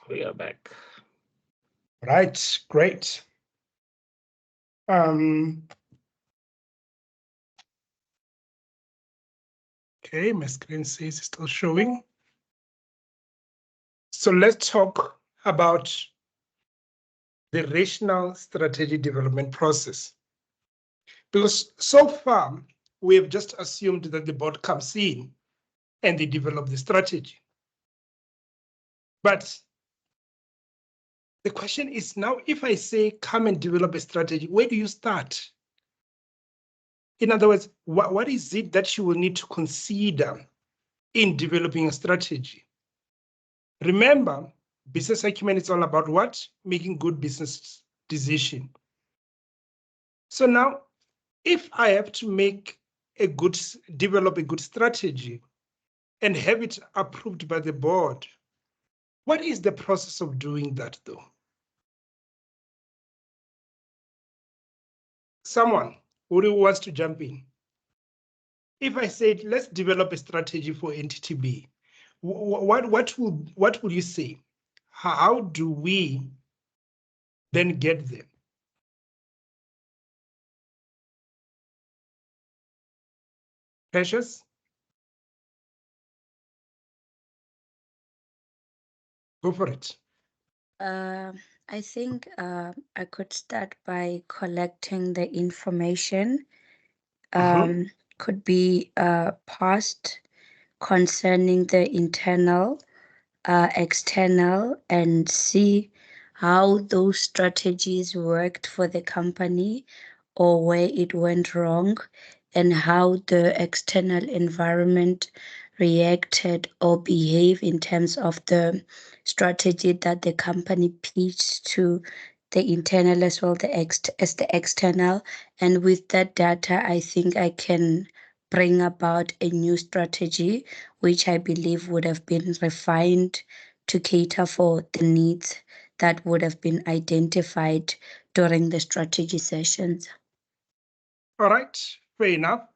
We are back. Right, great. Okay, my screen says it's still showing. So let's talk about the rational strategy development process. Because so far, we have just assumed that the board comes in and they develop the strategy. But the question is now, if I say, come and develop a strategy, where do you start? In other words, what is it that you will need to consider in developing a strategy? Remember, business acumen is all about what? Making good business decision. So now, if I have to develop a good strategy and have it approved by the board, what is the process of doing that though? Someone who wants to jump in? If I said, let's develop a strategy for entity B, what would you say? How do we then get there? Precious? Go for it. I think I could start by collecting the information. Could be past concerning the internal, external, and see how those strategies worked for the company or where it went wrong, and how the external environment reacted or behaved in terms of the strategy that the company pitched to the internal as well as the external. And with that data, I think I can bring about a new strategy, which I believe would have been refined to cater for the needs that would have been identified during the strategy sessions. All right, fair enough.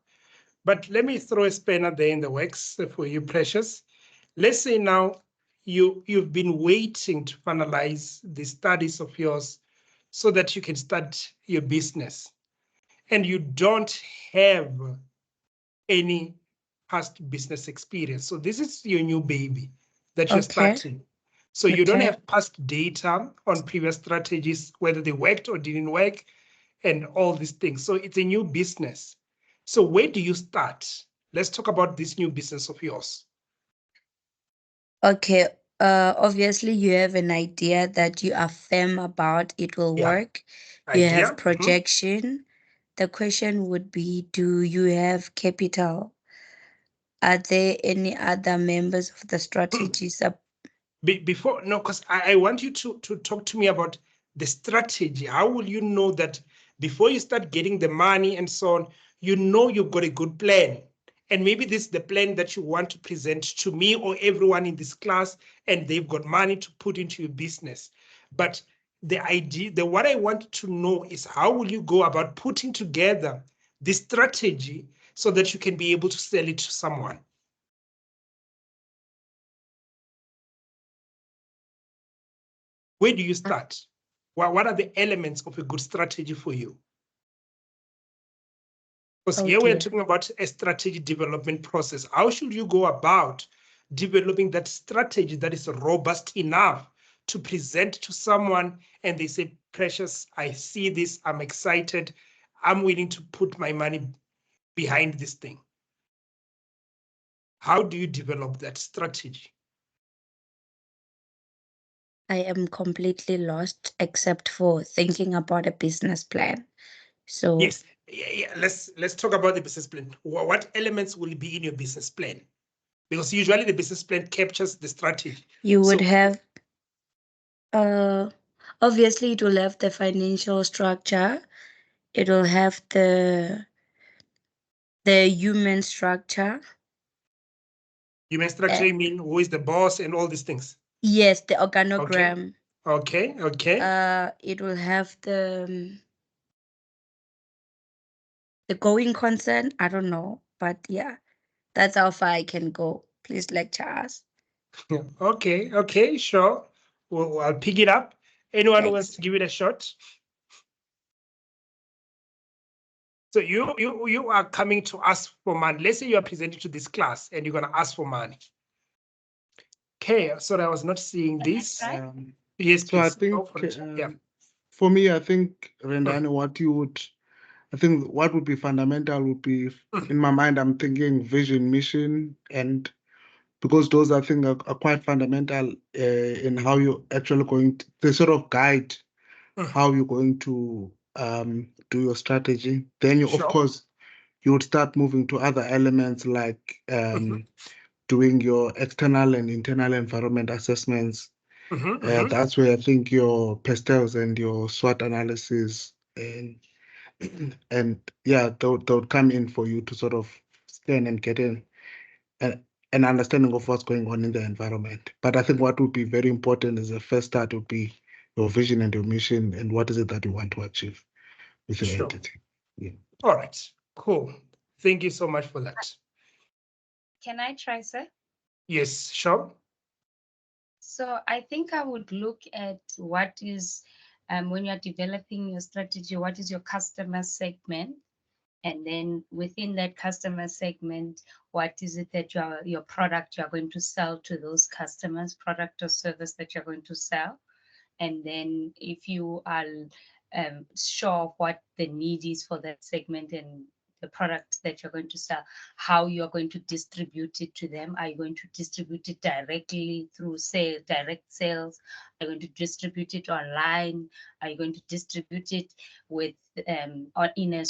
But let me throw a spanner there in the works for you, Precious. Let's say now you've been waiting to finalize the studies of yours so that you can start your business, and you don't have any past business experience. So this is your new baby that you're starting. So you don't have past data on previous strategies, whether they worked or didn't work, and all these things. So it's a new business. So where do you start? Let's talk about this new business of yours. Okay. Obviously, you have an idea that you are firm about it will work. You have projection. The question would be, do you have capital? Are there any other members of the strategy Before, no, because I want you to talk to me about the strategy. How will you know that before you start getting the money and so on, you know you've got a good plan? And maybe this is the plan that you want to present to me or everyone in this class, and they've got money to put into your business. But the idea, what I want to know is how will you go about putting together this strategy so that you can be able to sell it to someone? Where do you start? What are the elements of a good strategy for you? Because here we're talking about a strategy development process. How should you go about developing that strategy that is robust enough to present to someone and they say, Precious, I see this, I'm excited, I'm willing to put my money behind this thing? How do you develop that strategy? I am completely lost except for thinking about a business plan. So yes, let's talk about the business plan. What elements will be in your business plan? Because usually the business plan captures the strategy. You would have, obviously it will have the financial structure. It will have the human structure. Human structure, you mean who is the boss and all these things? Yes, the organogram. Okay. It will have the going concern. I don't know, but yeah, that's how far I can go. Please lecture us. Okay, sure. I'll pick it up. Anyone who Thanks. wants to give it a shot? So you are coming to ask for money. Let's say you are presenting to this class and you're gonna ask for money. Okay, sorry, I was not seeing this. Yes, So I please. think Go for it. Yeah. for me, I think Rendani, what would be fundamental would be in my mind. I'm thinking vision, mission, and because those I think are quite fundamental in how you're actually going to, they sort of guide how you're going to do your strategy. Then you, of Sure. course, you would start moving to other elements like doing your external and internal environment assessments. That's where I think your pastels and your SWOT analysis and yeah, they'll come in for you to sort of scan and get in an understanding of what's going on in the environment. But I think what would be very important is the first start would be your vision and your mission and what is it that you want to achieve with your entity. Yeah. All right, cool. Thank you so much for that. Can I try, sir? Yes, sure. So I think I would look at what is, when you're developing your strategy, what is your customer segment? And then within that customer segment, what is it that your product you're going to sell to those customers, product or service that you're going to sell? And then if you are sure of what the need is for that segment and the product that you're going to sell, how you're going to distribute it to them. Are you going to distribute it directly through direct sales? Are you going to distribute it online? Are you going to distribute it with or in a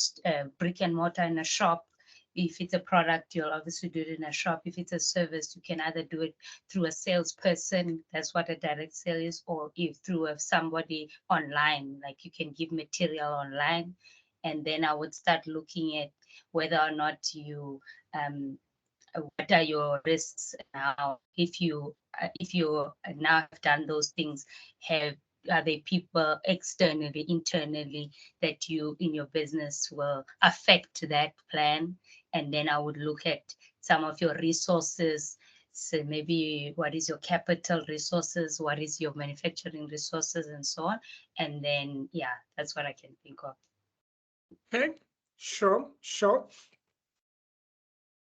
brick and mortar in a shop? If it's a product, you'll obviously do it in a shop. If it's a service, you can either do it through a salesperson, that's what a direct sale is, or if through somebody online, like you can give material online. And then I would start looking at whether or not you what are your risks now if you now have done those things. Are there people externally, internally that you in your business will affect that plan? And then I would look at some of your resources. So maybe what is your capital resources, what is your manufacturing resources, and so on. And then yeah, that's what I can think of. Okay, sure.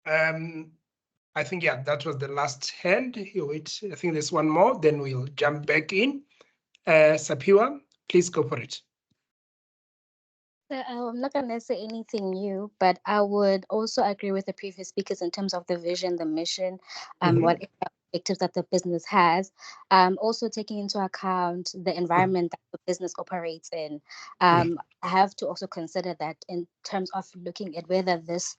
I think, yeah, that was the last hand. You wait, I think there's one more, then we'll jump back in. Sapiwa, please go for it. I'm not going to say anything new, but I would also agree with the previous speakers in terms of the vision, the mission, what objectives that the business has. Also taking into account the environment that the business operates in. I have to also consider that in terms of looking at whether this,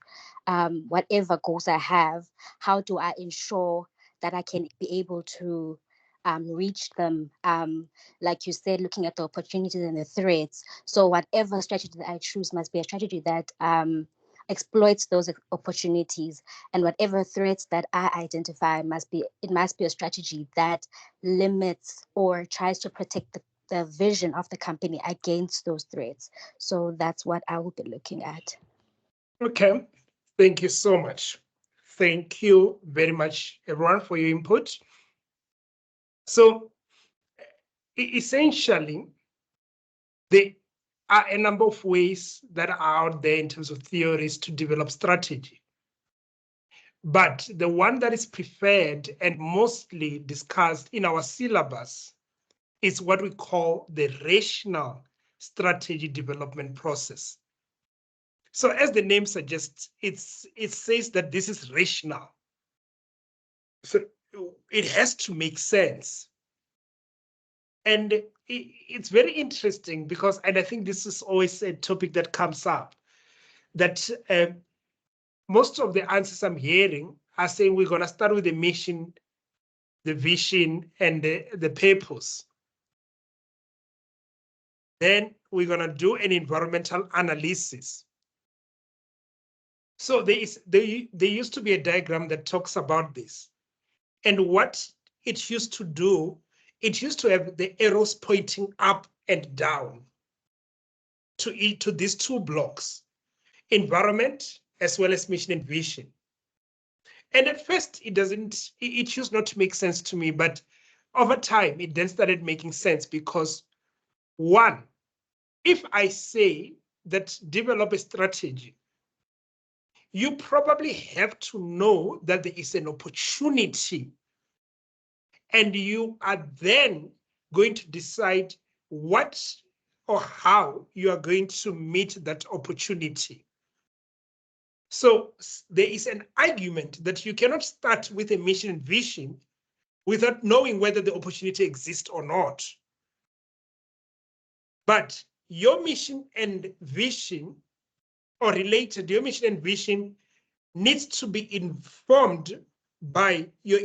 whatever goals I have, how do I ensure that I can be able to reach them, like you said, looking at the opportunities and the threats. So whatever strategy that I choose must be a strategy that exploits those opportunities, and whatever threats that I identify must be a strategy that limits or tries to protect the vision of the company against those threats. So that's what I will be looking at. Okay, thank you so much. Thank you very much, everyone, for your input. So essentially, there are a number of ways that are out there in terms of theories to develop strategy. But the one that is preferred and mostly discussed in our syllabus is what we call the rational strategy development process. So as the name suggests, it says that this is rational. So it has to make sense. And it's very interesting because, and I think this is always a topic that comes up, that most of the answers I'm hearing are saying we're going to start with the mission, the vision, and the purpose. Then we're going to do an environmental analysis. So there used to be a diagram that talks about this. And what it used to do, it used to have the arrows pointing up and down to these two blocks, environment as well as mission and vision. And at first it used not to make sense to me, but over time, it then started making sense because, one, if I say that develop a strategy, you probably have to know that there is an opportunity, and you are then going to decide what or how you are going to meet that opportunity. So there is an argument that you cannot start with a mission and vision without knowing whether the opportunity exists or not. But your mission and vision, or related, your mission and vision needs to be informed by your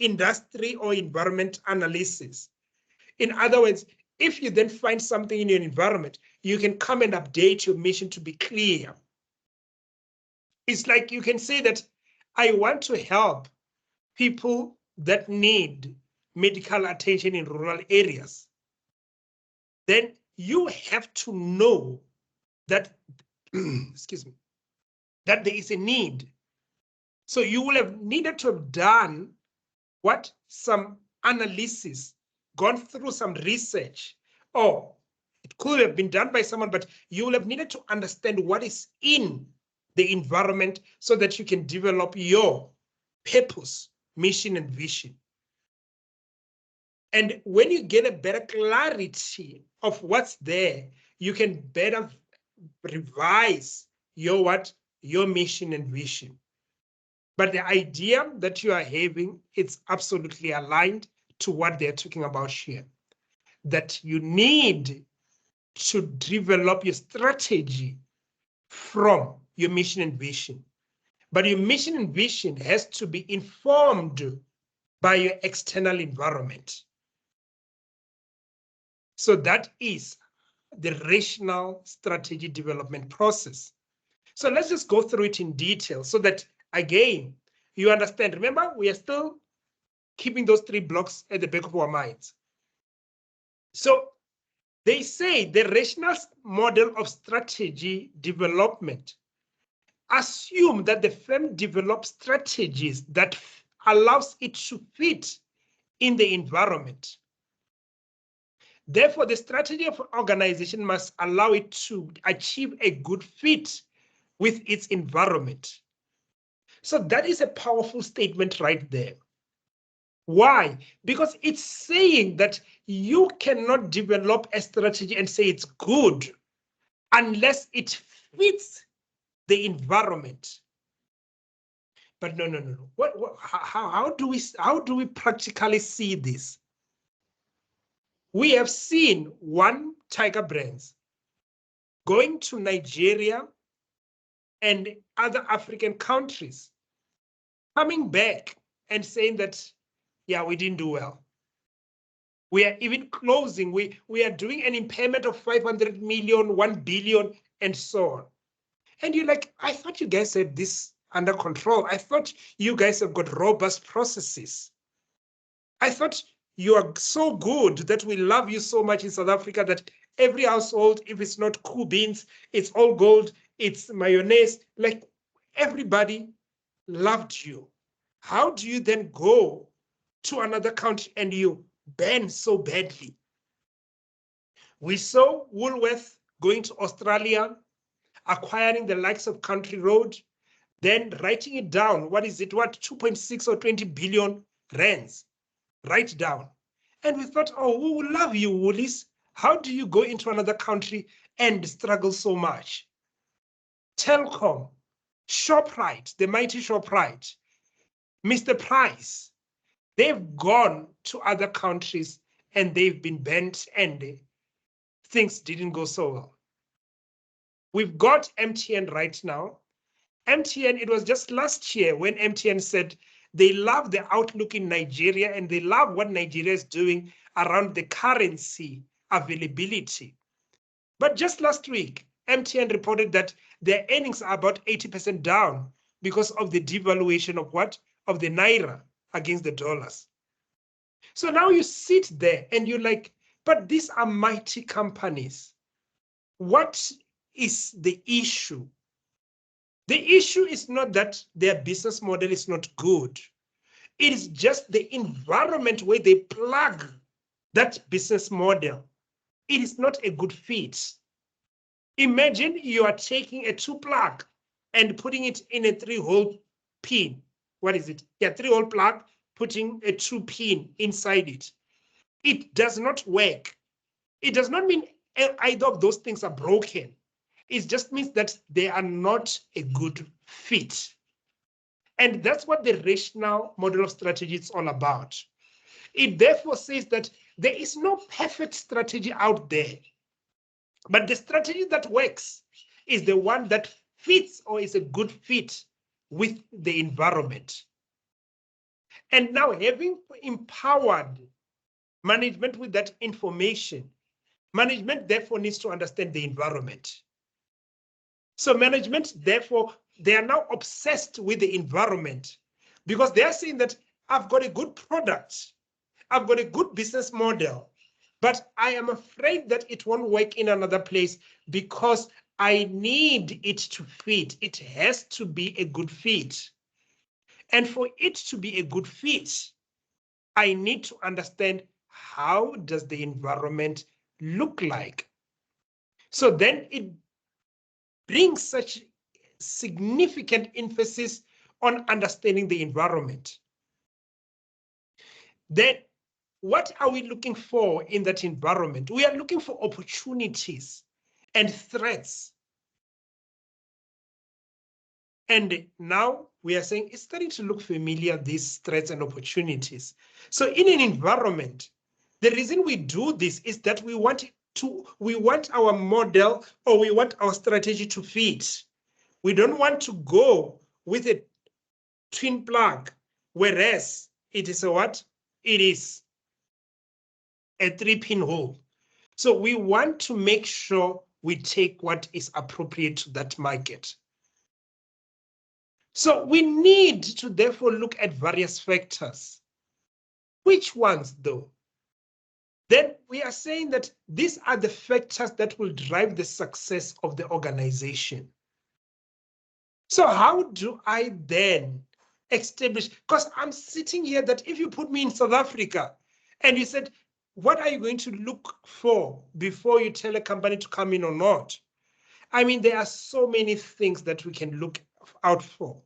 industry or environment analysis. In other words, if you then find something in your environment, you can come and update your mission to be clear. It's like you can say that I want to help people that need medical attention in rural areas. Then you have to know that, excuse me, that there is a need. So you will have needed to have done what? Some analysis, gone through some research, or it could have been done by someone, but you will have needed to understand what is in the environment so that you can develop your purpose, mission, and vision. And when you get a better clarity of what's there, you can better revise your what? Your mission and vision. But the idea that you are having, it's absolutely aligned to what they're talking about here. That you need to develop your strategy from your mission and vision. But your mission and vision has to be informed by your external environment. So that is the rational strategy development process. So let's just go through it in detail so that, again, you understand. Remember, we are still keeping those 3 blocks at the back of our minds. So they say the rational model of strategy development assume that the firm develops strategies that allows it to fit in the environment. Therefore, the strategy of an organization must allow it to achieve a good fit with its environment. So that is a powerful statement right there. Why? Because it's saying that you cannot develop a strategy and say it's good unless it fits the environment. But no. How do we practically see this? We have seen one Tiger Brands going to Nigeria and other African countries, coming back and saying that, yeah, we didn't do well. We are even closing. We are doing an impairment of 500 million, 1 billion, and so on. And you're like, I thought you guys had this under control. I thought you guys have got robust processes. I thought you are so good that we love you so much in South Africa that every household, if it's not cool beans, it's all gold, it's mayonnaise, like everybody loved you. How do you then go to another country and you ban so badly? We saw Woolworth going to Australia, acquiring the likes of Country Road, then writing it down. What is it? What, 2.6 or 20 billion rands? Write down. And we thought, oh, we will love you, Woolies. How do you go into another country and struggle so much? Telkom, Shoprite, the mighty Shoprite, Mr. Price, they've gone to other countries and they've been banned and things didn't go so well. We've got MTN right now. MTN, it was just last year when MTN said they love the outlook in Nigeria and they love what Nigeria is doing around the currency availability. But just last week, MTN reported that their earnings are about 80% down because of the devaluation of what? Of the Naira against the dollars. So now you sit there and you're like, but these are mighty companies. What is the issue? The issue is not that their business model is not good. It is just the environment where they plug that business model. It is not a good fit. Imagine you are taking a 2-plug and putting it in a 3-hole pin. What is it? Yeah, 3-hole plug, putting a 2-pin inside it. It does not work. It does not mean either of those things are broken. It just means that they are not a good fit. And that's what the rational model of strategy is all about. It therefore says that there is no perfect strategy out there. But the strategy that works is the one that fits or is a good fit with the environment. And now, having empowered management with that information, management therefore needs to understand the environment. So management, therefore, they are now obsessed with the environment because they are saying that I've got a good product, I've got a good business model, but I am afraid that it won't work in another place because I need it to fit. It has to be a good fit. And for it to be a good fit, I need to understand how does the environment look like. So then it brings such significant emphasis on understanding the environment. Then what are we looking for in that environment? We are looking for opportunities and threats. And now we are saying it's starting to look familiar, these threats and opportunities. So in an environment, the reason we do this is that we want our model or we want our strategy to fit. We don't want to go with a twin plug, whereas it is a what? It is a 3-pin hole. So we want to make sure we take what is appropriate to that market. So we need to therefore look at various factors. Which ones though? Then we are saying that these are the factors that will drive the success of the organization. So how do I then establish, because I'm sitting here that if you put me in South Africa and you said, what are you going to look for before you tell a company to come in or not? I mean, there are so many things that we can look out for,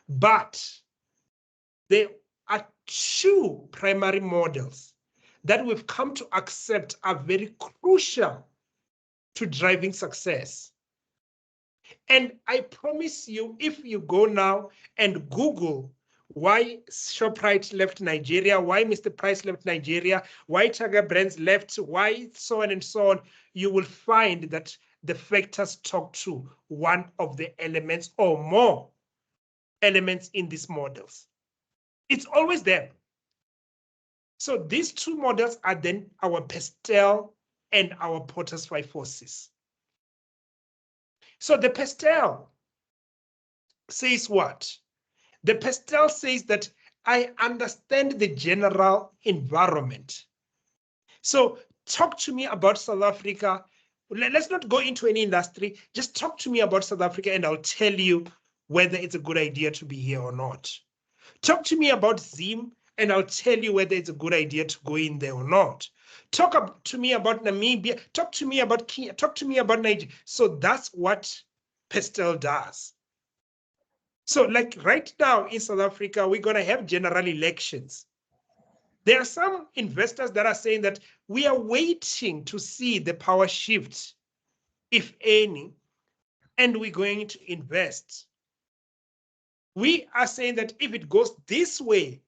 but there are 2 primary models that we've come to accept are very crucial to driving success. And I promise you, if you go now and Google why ShopRite left Nigeria, why Mr. Price left Nigeria, why Tiger Brands left, why so on and so on, you will find that the factors talk to one of the elements or more elements in these models. It's always there. So these 2 models are then our pastel and our Porter's 5 forces. So the pastel says what? The pastel says that I understand the general environment. So talk to me about South Africa. Let's not go into any industry. Just talk to me about South Africa and I'll tell you whether it's a good idea to be here or not. Talk to me about Zim and I'll tell you whether it's a good idea to go in there or not. Talk to me about Namibia. Talk to me about Kenya. Talk to me about Nigeria. So that's what pastel does. So like right now in South Africa, we're going to have general elections. There are some investors that are saying that we are waiting to see the power shift, if any, and we're going to invest. We are saying that if it goes this way,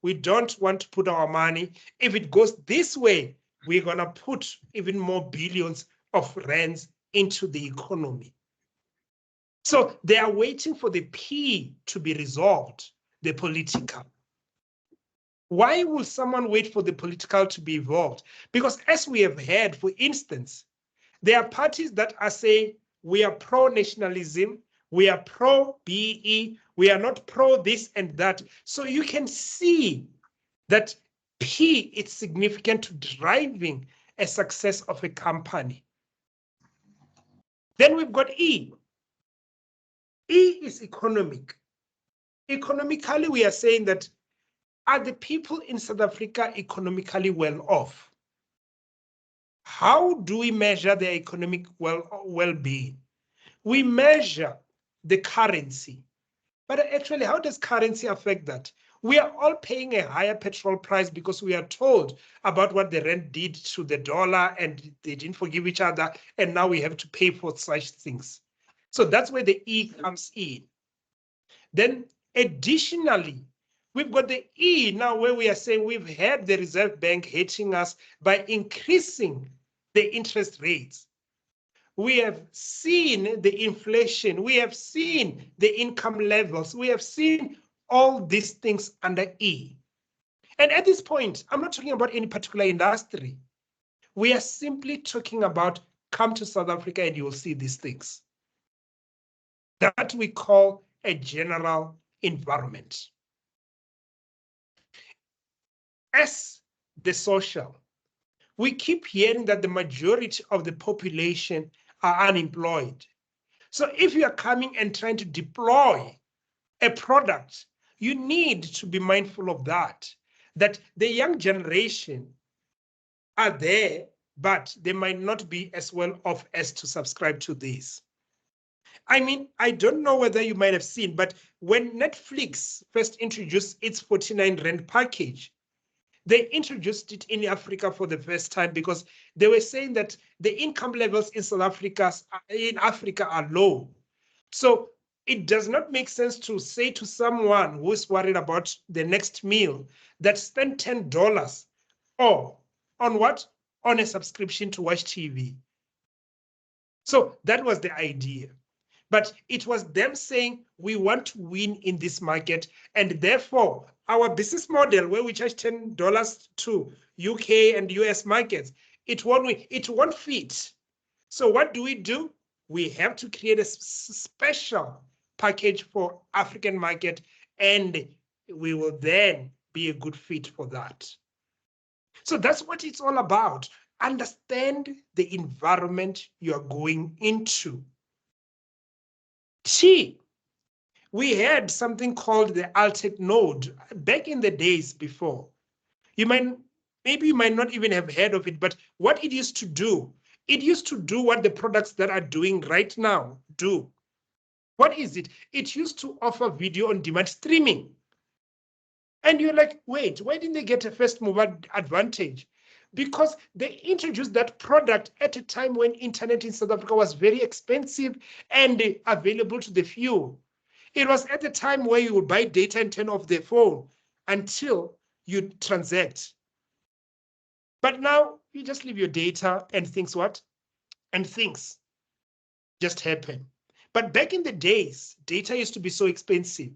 we don't want to put our money. If it goes this way, we're going to put even more billions of rands into the economy. So they are waiting for the P to be resolved, the political. Why will someone wait for the political to be evolved? Because as we have heard, for instance, there are parties that are saying we are pro-nationalism, we are pro-BE, we are not pro this and that. So you can see that P is significant to driving a success of a company. Then we've got E. E is economic. economically, we are saying that, are the people in South Africa economically well off? How do we measure their economic well-being? We measure the currency. But actually, how does currency affect that? We are all paying a higher petrol price because we are told about what the rand did to the dollar and they didn't forgive each other. And now we have to pay for such things. So that's where the E comes in. Then additionally, we've got the E now where we are saying we've had the Reserve Bank hitting us by increasing the interest rates. We have seen the inflation. We have seen the income levels. We have seen all these things under E. And at this point, I'm not talking about any particular industry. We are simply talking about come to South Africa and you will see these things. That we call a general environment. As the social, we keep hearing that the majority of the population are unemployed. So if you are coming and trying to deploy a product, you need to be mindful of that the young generation are there, but they might not be as well off as to subscribe to this. I mean, I don't know whether you might have seen, but when Netflix first introduced its 49 Rand package, they introduced it in Africa for the first time because they were saying that the income levels in in Africa are low. So it does not make sense to say to someone who is worried about the next meal that spend $10 or on what? On a subscription to watch TV. So that was the idea. But it was them saying, we want to win in this market. And therefore, our business model where we charge $10 to UK and US markets, it won't fit. So what do? We have to create a special package for African market, and we will then be a good fit for that. So that's what it's all about. Understand the environment you are going into. T, we had something called the alternate node back in the days before. Maybe you might not even have heard of it, but what it used to do, it used to do what the products that are doing right now do. What is it? It used to offer video on demand streaming. And you're like, wait, why didn't they get a first mover advantage? Because they introduced that product at a time when internet in South Africa was very expensive and available to the few. It was at the time where you would buy data and turn off the phone until you transact. But now you just leave your data and things what? And things just happen. But back in the days, data used to be so expensive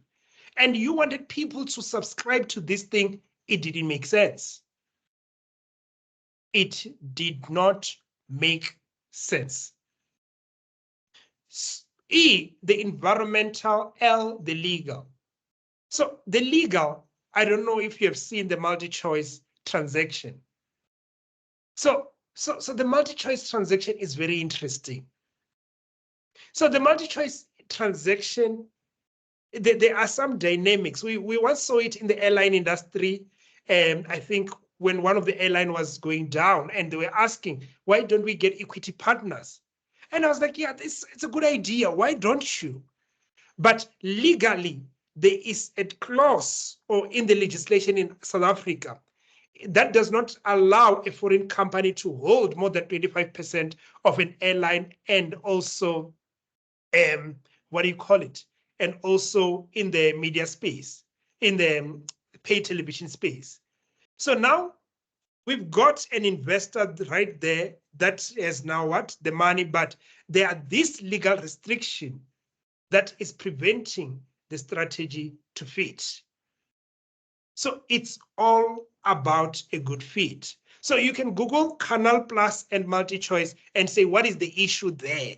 and you wanted people to subscribe to this thing. It didn't make sense. It did not make sense. E, the environmental, L, the legal. So the legal, I don't know if you have seen the multi-choice transaction. So the multi-choice transaction is very interesting. So the multi-choice transaction, there are some dynamics. We once saw it in the airline industry. I think when one of the airline was going down and they were asking, why don't we get equity partners? And I was like, yeah, it's a good idea. Why don't you? But legally, there is a clause or in the legislation in South Africa that does not allow a foreign company to hold more than 25% of an airline and also, what do you call it? And also in the media space, in the paid television space. So now we've got an investor right there that has now what? The money, but there are this legal restriction that is preventing the strategy to fit. So it's all about a good fit. So you can Google Canal Plus and multi-choice and say, what is the issue there?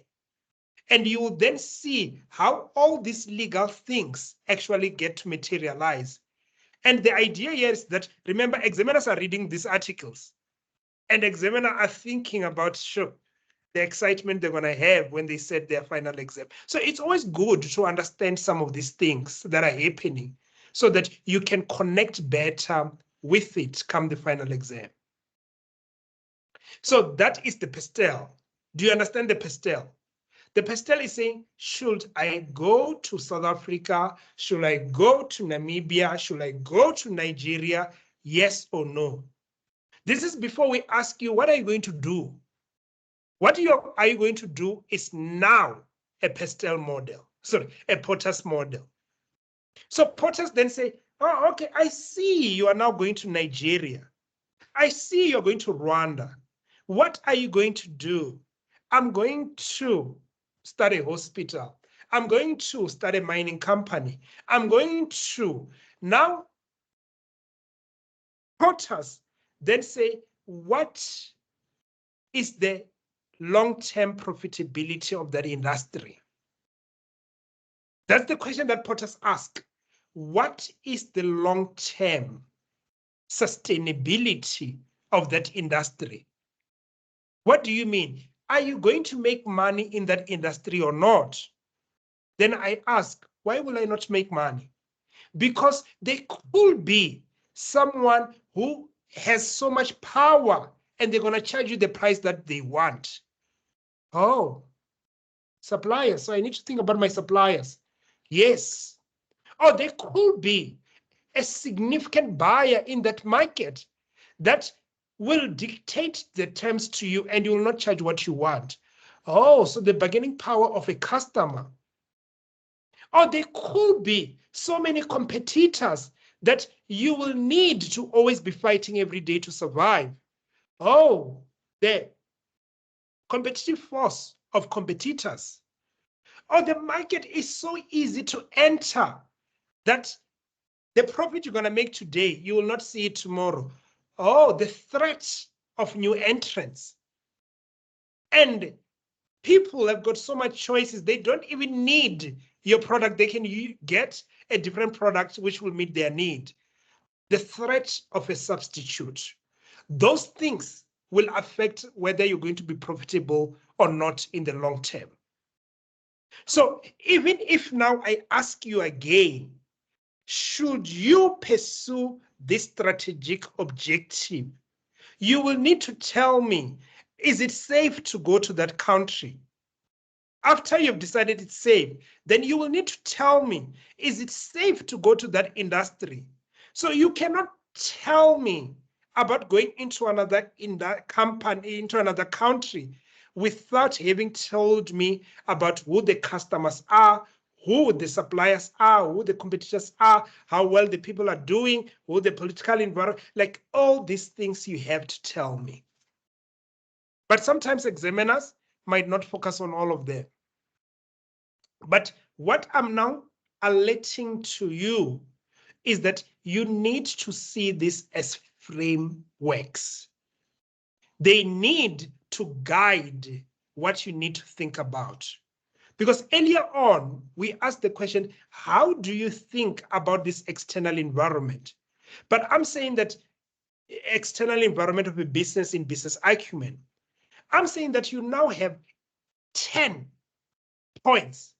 And you will then see how all these legal things actually get to materialize. And the idea here is that, remember, examiners are reading these articles and examiners are thinking about, sure, the excitement they're going to have when they set their final exam. So it's always good to understand some of these things that are happening so that you can connect better with it come the final exam. So that is the pastel. Do you understand the pastel? The pastel is saying, should I go to South Africa? Should I go to Namibia? Should I go to Nigeria? Yes or no? This is before we ask you, what are you going to do? What are you going to do is now a pastel model, sorry, a Potter's model. So Potter's then say, oh, okay, I see you are now going to Nigeria. I see you're going to Rwanda. What are you going to do? I'm going to start a hospital. I'm going to start a mining company. I'm going to. Now, Potter's then say, what is the long-term profitability of that industry? That's the question that Potter's ask. What is the long-term sustainability of that industry? What do you mean? Are you going to make money in that industry or not? Then I ask, why will I not make money? Because there could be someone who has so much power and they're going to charge you the price that they want. Oh, suppliers. So I need to think about my suppliers. Yes. Or there could be a significant buyer in that market that will dictate the terms to you and you will not charge what you want. Oh, so the bargaining power of a customer. Or there could be so many competitors that you will need to always be fighting every day to survive. Oh, the competitive force of competitors. Or the market is so easy to enter that the profit you're going to make today, you will not see it tomorrow. Oh, the threat of new entrants. And people have got so much choices, they don't even need your product. They can get a different product which will meet their need. The threat of a substitute. Those things will affect whether you're going to be profitable or not in the long term. So even if now I ask you again, should you pursue this strategic objective, you will need to tell me, is it safe to go to that country? After you've decided it's safe, then you will need to tell me, is it safe to go to that industry? So you cannot tell me about going into another company, into another country, without having told me about who the customers are, who the suppliers are, who the competitors are, how well the people are doing, who the political environment, like all these things you have to tell me. But sometimes examiners might not focus on all of them. But what I'm now alerting to you is that you need to see this as frameworks. They need to guide what you need to think about. Because earlier on, we asked the question, how do you think about this external environment? But I'm saying that external environment of a business in business acumen, I'm saying that you now have 10 points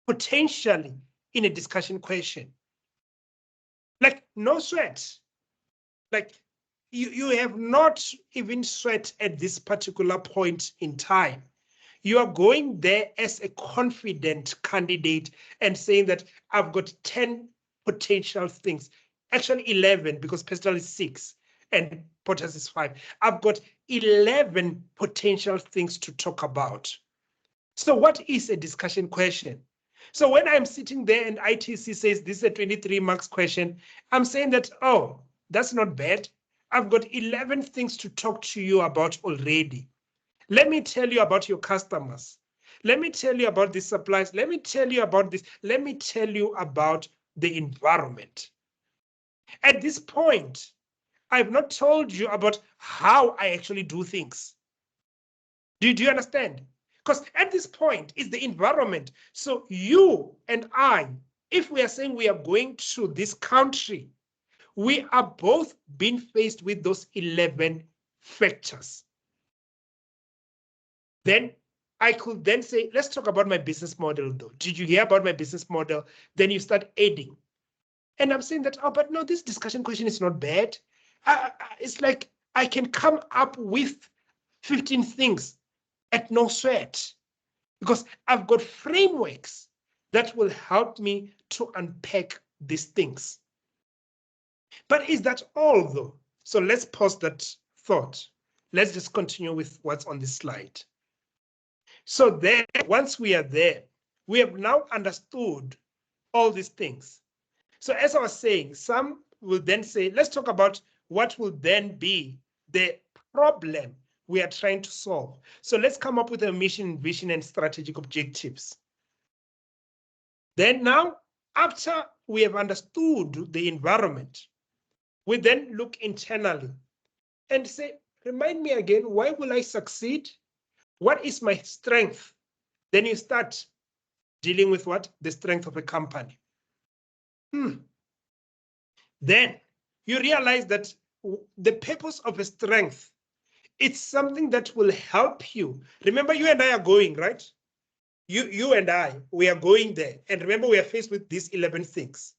potentially in a discussion question. Like no sweat. Like you have not even sweat at this particular point in time. You are going there as a confident candidate and saying that I've got 10 potential things. Actually 11 because Pestel is 6 and Potter's is 5. I've got 11 potential things to talk about. So what is a discussion question? So when I'm sitting there and ITC says this is a 23 marks question, I'm saying that, oh, that's not bad. I've got 11 things to talk to you about already. Let me tell you about your customers. Let me tell you about the supplies. Let me tell you about this. Let me tell you about the environment. At this point, I've not told you about how I actually do things. Do you understand? Because at this point, it's the environment. So you and I, if we are saying we are going to this country, we are both being faced with those 11 factors. Then I could then say, let's talk about my business model though. Did you hear about my business model? Then you start adding. And I'm saying that, oh, but no, this discussion question is not bad. It's like I can come up with 15 things at no sweat because I've got frameworks that will help me to unpack these things. But is that all though? So let's pause that thought. Let's just continue with what's on this slide. So then, once we are there, we have now understood all these things. So as I was saying, some will then say, let's talk about what will then be the problem we are trying to solve. So let's come up with a mission, vision, and strategic objectives. Then now, after we have understood the environment, we then look internally and say, remind me again, why will I succeed? What is my strength? Then you start dealing with what? The strength of a company. Then you realize that the purpose of a strength, it's something that will help you. Remember, you and I are going, right? You and I, we are going there. And remember, we are faced with these 11 things.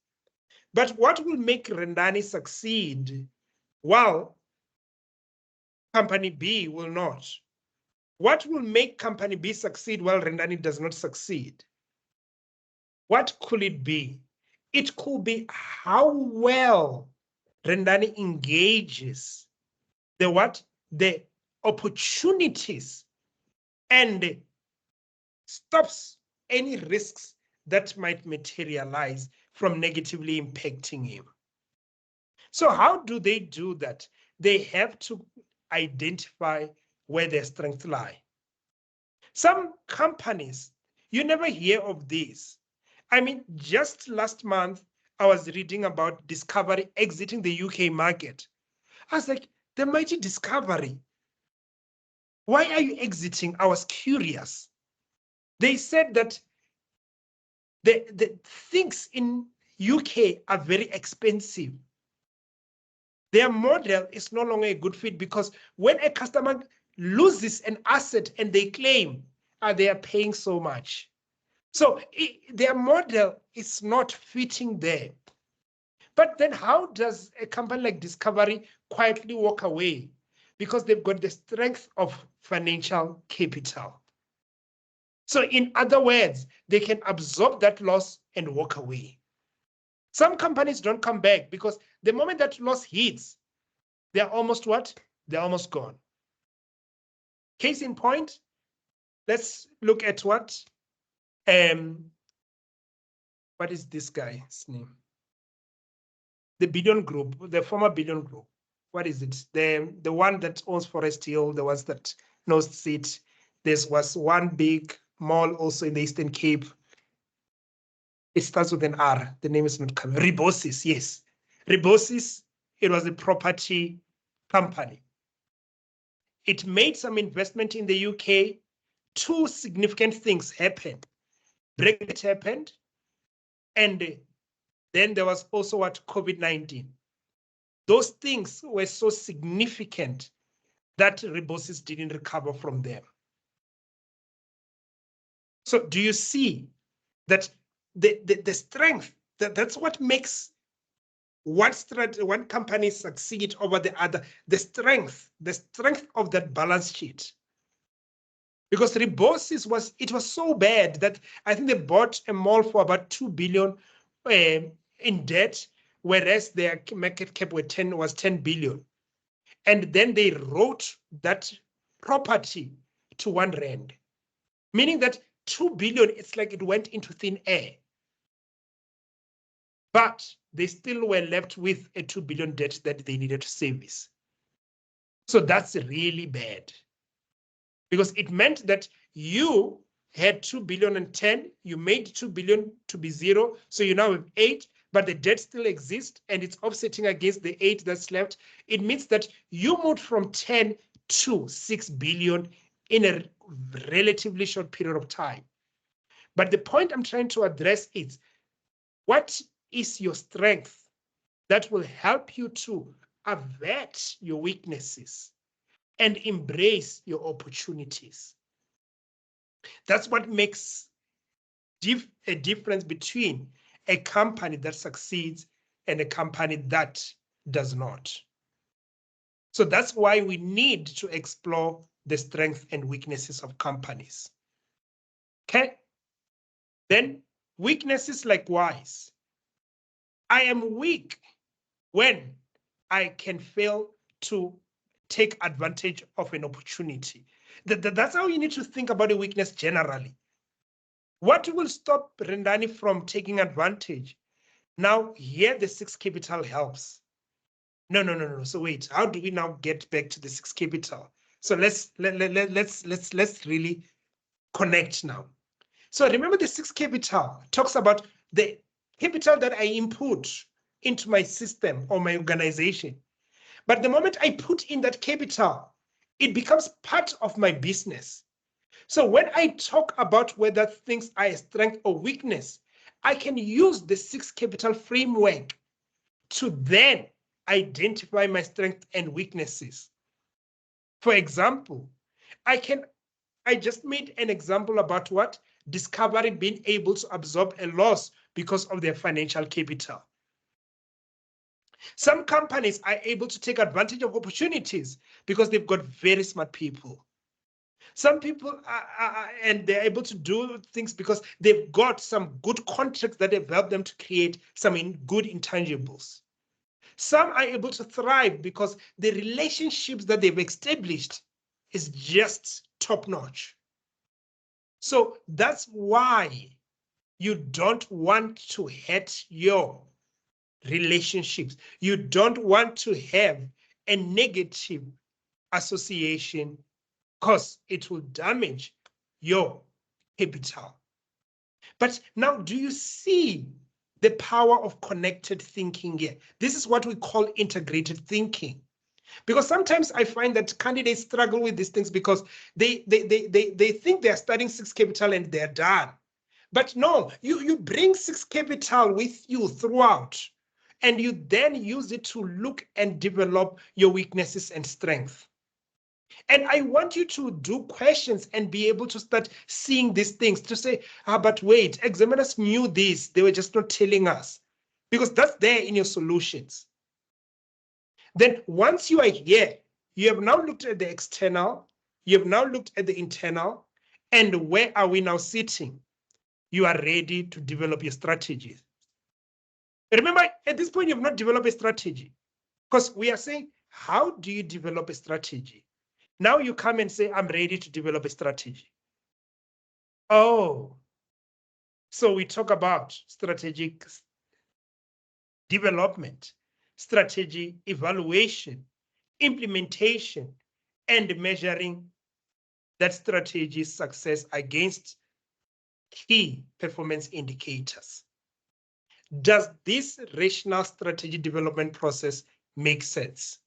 But what will make Rendani succeed while company B will not? What will make company B succeed while Rendani does not succeed? What could it be? It could be how well Rendani engages the opportunities and stops any risks that might materialize from negatively impacting him. So how do they do that? They have to identify where their strengths lie. Some companies, you never hear of these. I mean, just last month, I was reading about Discovery exiting the UK market. I was like, the mighty Discovery. Why are you exiting? I was curious. They said that the things in UK are very expensive. Their model is no longer a good fit because when a customer loses an asset and they claim, they are paying so much. So their model is not fitting there. But then how does a company like Discovery quietly walk away? Because they've got the strength of financial capital. So in other words, they can absorb that loss and walk away. Some companies don't come back because the moment that loss hits, they're almost what? They're almost gone. Case in point, let's look at what is this guy's name? The Billion Group, the former Billion Group. What is it? The one that owns Forest Hill, the ones that knows it. There was one big mall also in the Eastern Cape. It starts with an R. The name is not coming. Rebosis, yes. Rebosis, it was a property company. It made some investment in the UK. Two significant things happened. Brexit happened, and then there was also what COVID-19. Those things were so significant that Rebosis didn't recover from them. So do you see that the strength, that's what makes one company succeed over the other, the strength of that balance sheet. Because Rebosis was so bad that I think they bought a mall for about 2 billion in debt, whereas their market cap was 10 billion. And then they wrote that property to R1, meaning that 2 billion, it's like it went into thin air. But they still were left with a 2 billion debt that they needed to service. So that's really bad. Because it meant that you had 2 billion and 10, you made 2 billion to be 0, so you now have 8, but the debt still exists and it's offsetting against the 8 that's left. It means that you moved from 10 to 6 billion in a relatively short period of time. But the point I'm trying to address is, what is your strength that will help you to avert your weaknesses and embrace your opportunities? That's what makes a difference between a company that succeeds and a company that does not. So that's why we need to explore the strengths and weaknesses of companies. Okay. Then weaknesses likewise. I am weak when I can fail to take advantage of an opportunity. That's how you need to think about a weakness generally. What will stop Rendani from taking advantage? Now, here the 6 capital helps. No. So wait, how do we now get back to the 6 capital? So let's really connect now. So remember the 6 capital talks about the capital that I input into my system or my organization. But the moment I put in that capital, it becomes part of my business. So when I talk about whether things are a strength or weakness, I can use the 6 capital framework to then identify my strengths and weaknesses. For example, I just made an example about what? Discovery being able to absorb a loss because of their financial capital. Some companies are able to take advantage of opportunities because they've got very smart people. Some people and they're able to do things because they've got some good contracts that have helped them to create some good intangibles. Some are able to thrive because the relationships that they've established is just top notch. So that's why you don't want to hurt your relationships. You don't want to have a negative association because it will damage your capital. But now, do you see the power of connected thinking here? This is what we call integrated thinking. Because sometimes I find that candidates struggle with these things because they think they're studying 6 capital and they're done. But no, you bring 6 capital with you throughout, and you then use it to look and develop your weaknesses and strengths. And I want you to do questions and be able to start seeing these things to say, but wait, examiners knew this. They were just not telling us, because that's there in your solutions. Then once you are here, you have now looked at the external, you have now looked at the internal, and where are we now sitting? You are ready to develop your strategies. Remember, at this point, you have not developed a strategy, because we are saying, how do you develop a strategy? Now you come and say, I'm ready to develop a strategy. Oh, so we talk about strategic development, strategy evaluation, implementation, and measuring that strategy's success against key performance indicators. Does this rational strategy development process make sense?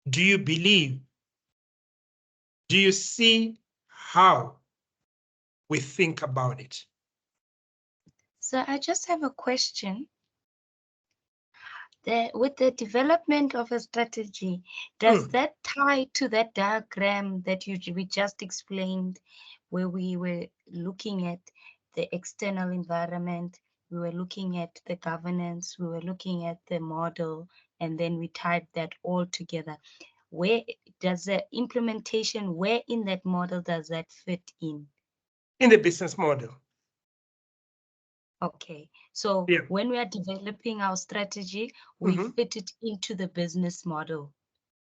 Do you believe? Do you see how we think about it? So I just have a question. With the development of a strategy, does that tie to that diagram that we just explained, where we were looking at the external environment, we were looking at the governance, we were looking at the model, and then we tied that all together? Where does the implementation, where in that model does that fit in? In the business model. Okay, so when we are developing our strategy, we fit it into the business model.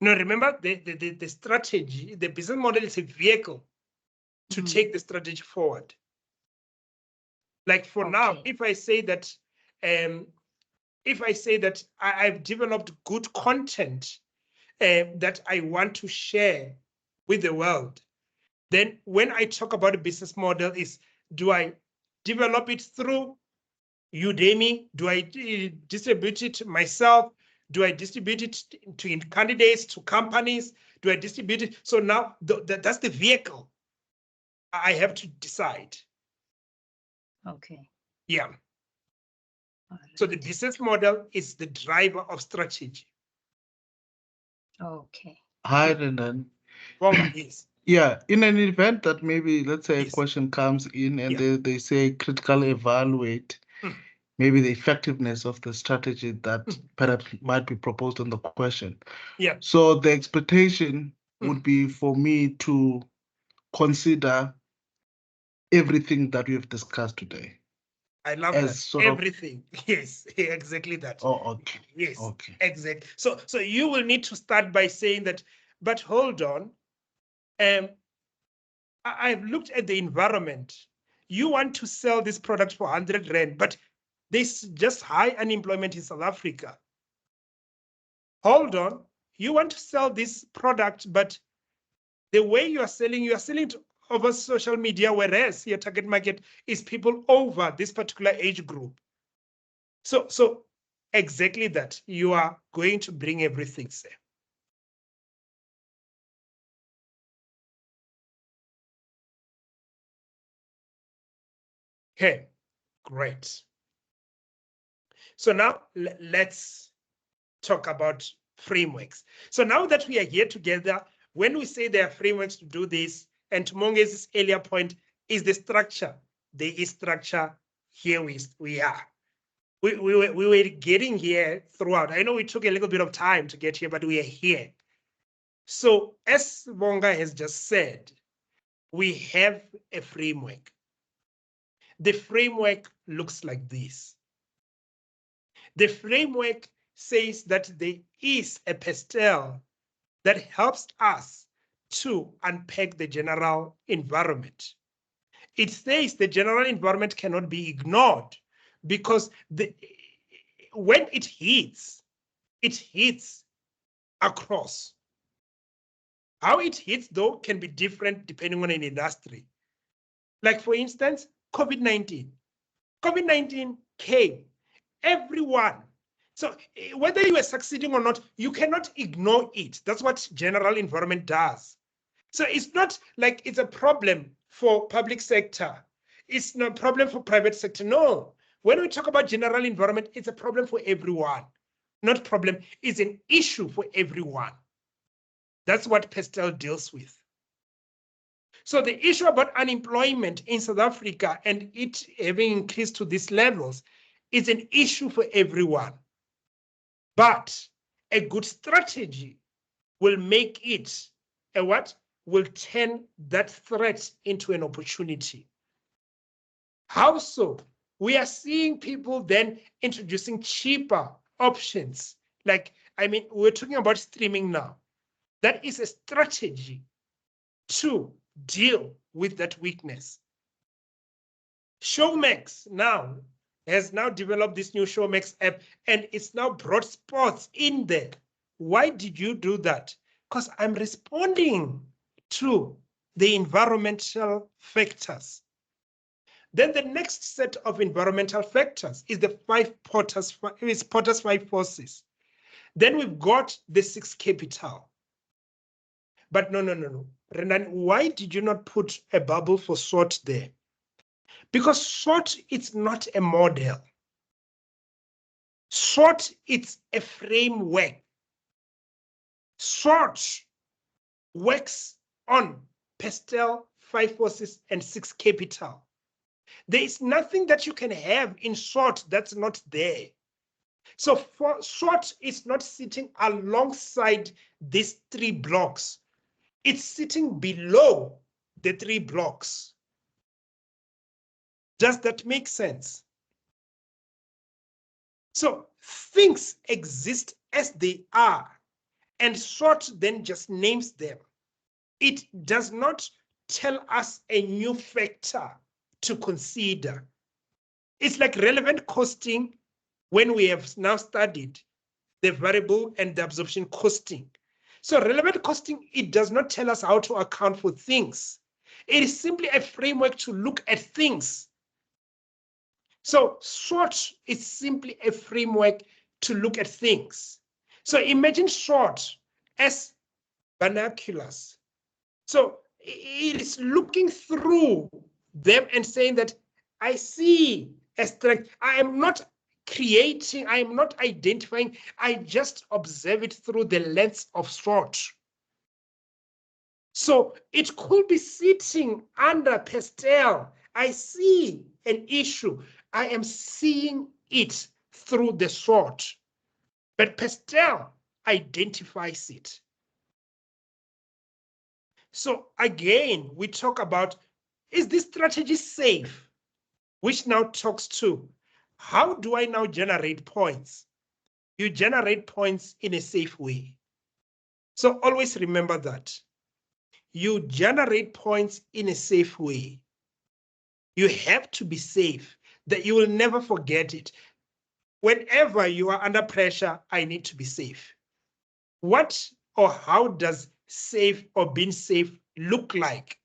No, remember the strategy, the business model is a vehicle to take the strategy forward. Like for now, if I say that, I've developed good content that I want to share with the world, then when I talk about a business model, is do I develop it through Udemy? Do I distribute it myself? Do I distribute it to candidates, to companies? Do I distribute it? So now that's the vehicle I have to decide. Okay. Yeah. So the business model is the driver of strategy. Okay. Hi, Rendan. Wonga, yes. Yeah, in an event that maybe, let's say, a Yes. question comes in and Yeah. they say critical evaluate Mm. maybe the effectiveness of the strategy that perhaps might be proposed on the question. Yeah. So the expectation Mm. would be for me to consider everything that we have discussed today I love as that. sort of, Everything. Yes, exactly that. oh, okay, Yes, okay. exactly. So you will need to start by saying that, but hold on. I've looked at the environment. You want to sell this product for 100 Rand, but there's just high unemployment in South Africa. Hold on. You want to sell this product, but the way you are selling it over social media, whereas your target market is people over this particular age group. So exactly that. You are going to bring everything, sir. Okay, great. So now let's talk about frameworks. So now that we are here together, when we say there are frameworks to do this, and to Monge's earlier point is the structure. There is structure. Here we are. We were getting here throughout. I know we took a little bit of time to get here, but we are here. So as Monga has just said, we have a framework. The framework looks like this. The framework says that there is a pastel that helps us to unpack the general environment. It says the general environment cannot be ignored because when it hits across. How it hits, though, can be different depending on an industry. Like, for instance, COVID-19. COVID-19 came, everyone. So whether you are succeeding or not, you cannot ignore it. That's what general environment does. So it's not like it's a problem for public sector. It's not a problem for private sector. No. When we talk about general environment, it's a problem for everyone. Not problem, it's an issue for everyone. That's what Pastel deals with. So the issue about unemployment in South Africa and it having increased to these levels is an issue for everyone. But a good strategy will make it a what? Will turn that threat into an opportunity. How so? We are seeing people then introducing cheaper options. Like, I mean, we're talking about streaming now. That is a strategy to deal with that weakness. Showmax now has now developed this new Showmax app and it's now brought sports in there. Why did you do that? Because I'm responding to the environmental factors. Then the next set of environmental factors is the Potter's 5 forces. Then we've got the 6 capital. But no. Renan, why did you not put a bubble for SWOT there? Because SWOT is not a model. SWOT is a framework. SWOT works on pastel, 5 forces, and 6 capital. There is nothing that you can have in SWOT that's not there. So for SWOT is not sitting alongside these 3 blocks. It's sitting below the 3 blocks. Does that make sense? So things exist as they are, and SWOT then just names them. It does not tell us a new factor to consider. It's like relevant costing when we have now studied the variable and the absorption costing. So relevant costing, it does not tell us how to account for things. It is simply a framework to look at things. So SWOT is simply a framework to look at things. So imagine SWOT as binoculars. So it is looking through them and saying that I see a strength. I am not creating, I am not identifying, I just observe it through the lens of SWOT. So it could be sitting under pastel. I see an issue. I am seeing it through the SWOT. But pastel identifies it. So again, we talk about, is this strategy safe? Which now talks to, how do I now generate points? You generate points in a safe way. So always remember that. You generate points in a safe way. You have to be safe, that you will never forget it. Whenever you are under pressure, I need to be safe. What or how does safe or being safe look like?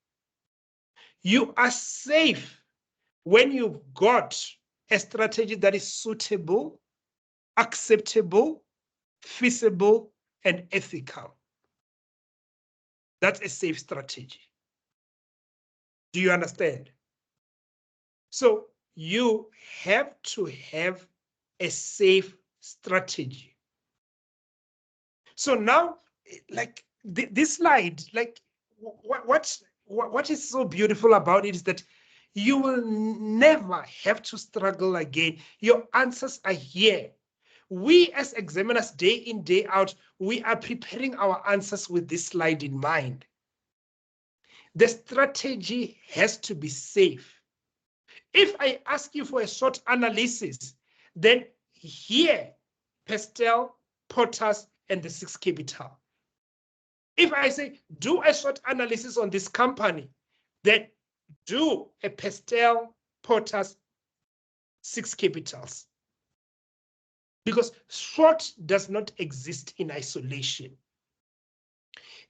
You are safe when you've got a strategy that is suitable, acceptable, feasible, and ethical. That's a safe strategy. Do you understand? So you have to have a safe strategy. So now, like this slide, like what is so beautiful about it is that you will never have to struggle again. Your answers are here. We as examiners, day in, day out, we are preparing our answers with this slide in mind. The strategy has to be safe. If I ask you for a SWOT analysis, then here, pastel, potters, and the 6 capital. If I say, do a SWOT analysis on this company, then do a pastel, potters, 6 capitals. Because SWOT does not exist in isolation.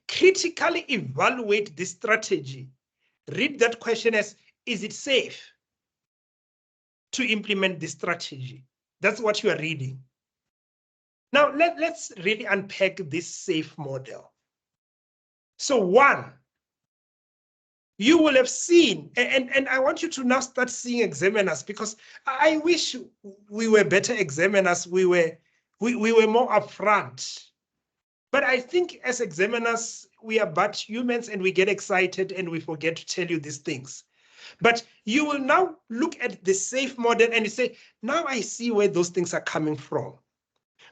Critically evaluate this strategy. Read that question as, is it safe to implement this strategy? That's what you are reading. Now, let's really unpack this safe model. So one, you will have seen, and I want you to now start seeing examiners, because I wish we were better examiners, we were more upfront. But I think as examiners, we are but humans and we get excited and we forget to tell you these things. But you will now look at the safe model and you say, now I see where those things are coming from.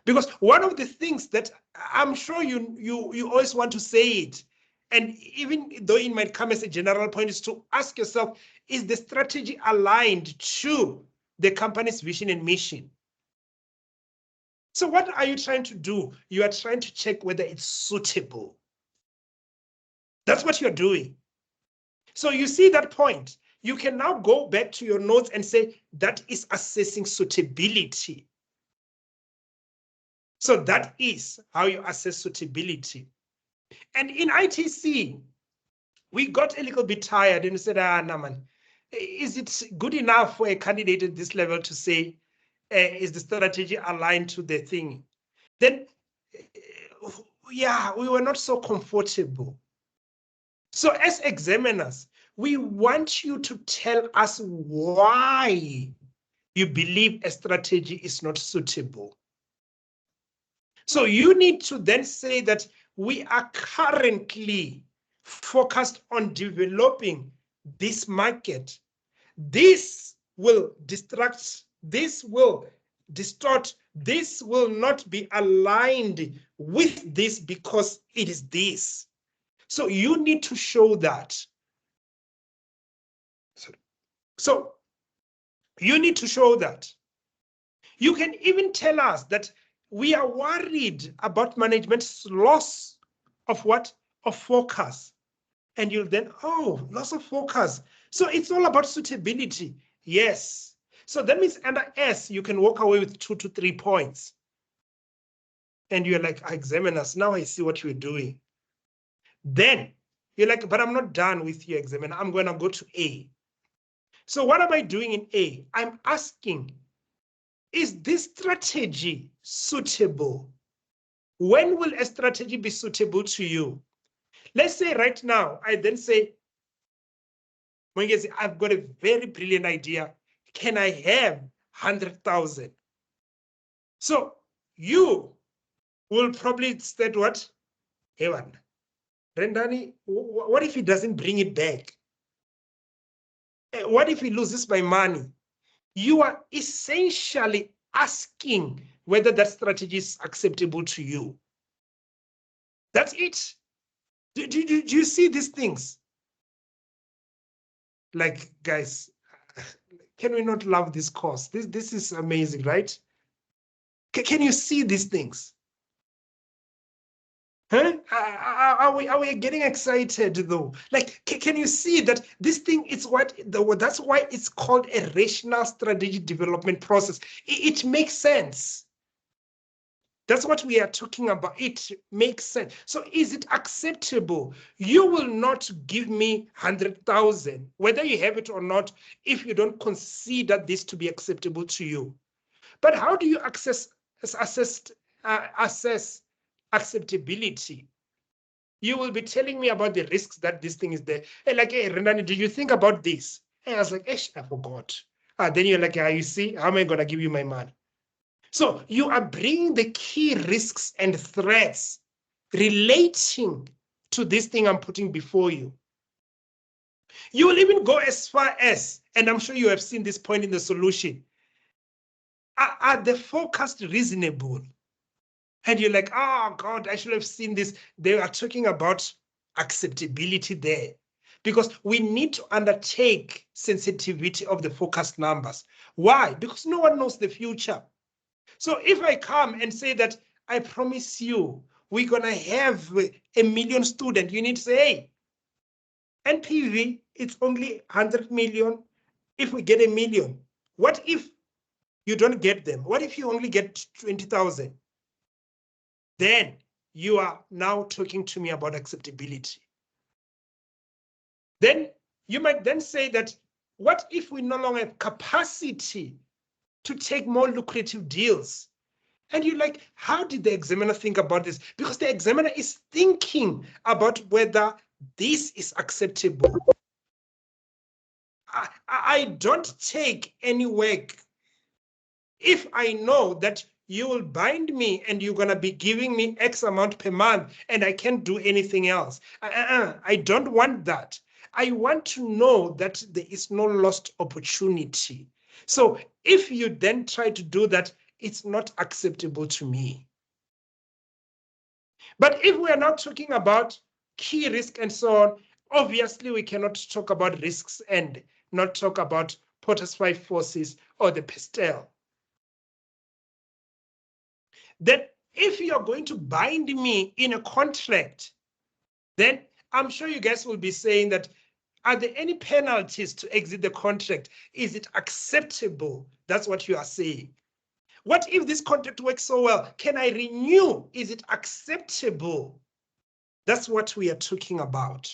Because one of the things that I'm sure you always want to say it, and even though it might come as a general point, is to ask yourself, is the strategy aligned to the company's vision and mission? So what are you trying to do? You are trying to check whether it's suitable. That's what you're doing. So you see that point. You can now go back to your notes and say, that is assessing suitability. So that is how you assess suitability. And in ITC, we got a little bit tired and we said, no, man, is it good enough for a candidate at this level to say, is the strategy aligned to the thing? Then, yeah, we were not so comfortable. So as examiners, we want you to tell us why you believe a strategy is not suitable. So you need to then say that we are currently focused on developing this market. This will distract, this will distort, this will not be aligned with this because it is this. So you need to show that. So you need to show that. You can even tell us that we are worried about management's loss of what? Of focus. And you'll then, oh, loss of focus. So it's all about suitability. Yes. So that means under S, you can walk away with 2 to 3 points. And you're like, examiners, now I see what you're doing. Then you're like, but I'm not done with your examiner. I'm going to go to A. So what am I doing in A? I'm asking, is this strategy suitable? When will a strategy be suitable to you? Let's say right now, I then say, I've got a very brilliant idea. Can I have 100,000? So you will probably state what? Hey, Rendani, what if he doesn't bring it back? What if he loses my money? You are essentially asking whether that strategy is acceptable to you. That's it. Do you see these things? Like, guys, can we not love this course? This is amazing, right? Can you see these things? Huh? Are we getting excited though? Like, can you see that this thing is that's why it's called a rational strategy development process. It makes sense. That's what we are talking about. It makes sense. So is it acceptable? You will not give me 100,000, whether you have it or not, if you don't consider this to be acceptable to you. But how do you assess acceptability? You will be telling me about the risks that this thing is there. Hey, like, hey, Renani, do you think about this? Hey, I was like, I forgot. Then you're like, you see, how am I going to give you my money? So you are bringing the key risks and threats relating to this thing I'm putting before you. You will even go as far as, and I'm sure you have seen this point in the solution, are the forecasts reasonable? And you're like, oh God, I should have seen this. They are talking about acceptability there. Because we need to undertake sensitivity of the forecast numbers. Why? Because no one knows the future. So if I come and say that, I promise you, we're going to have 1 million students, you need to say, hey, NPV, it's only 100 million. If we get 1 million, what if you don't get them? What if you only get 20,000? Then you are now talking to me about acceptability. Then you might then say that, what if we no longer have capacity to take more lucrative deals? And you're like, how did the examiner think about this? Because the examiner is thinking about whether this is acceptable. I don't take any work if I know that you will bind me and you're going to be giving me X amount per month and I can't do anything else. I don't want that. I want to know that there is no lost opportunity. So if you then try to do that, it's not acceptable to me. But if we are not talking about key risk and so on, obviously we cannot talk about risks and not talk about Potter's 5 forces or the pestle. Then if you're going to bind me in a contract, then I'm sure you guys will be saying that, are there any penalties to exit the contract? Is it acceptable? That's what you are saying. What if this contract works so well? Can I renew? Is it acceptable? That's what we are talking about.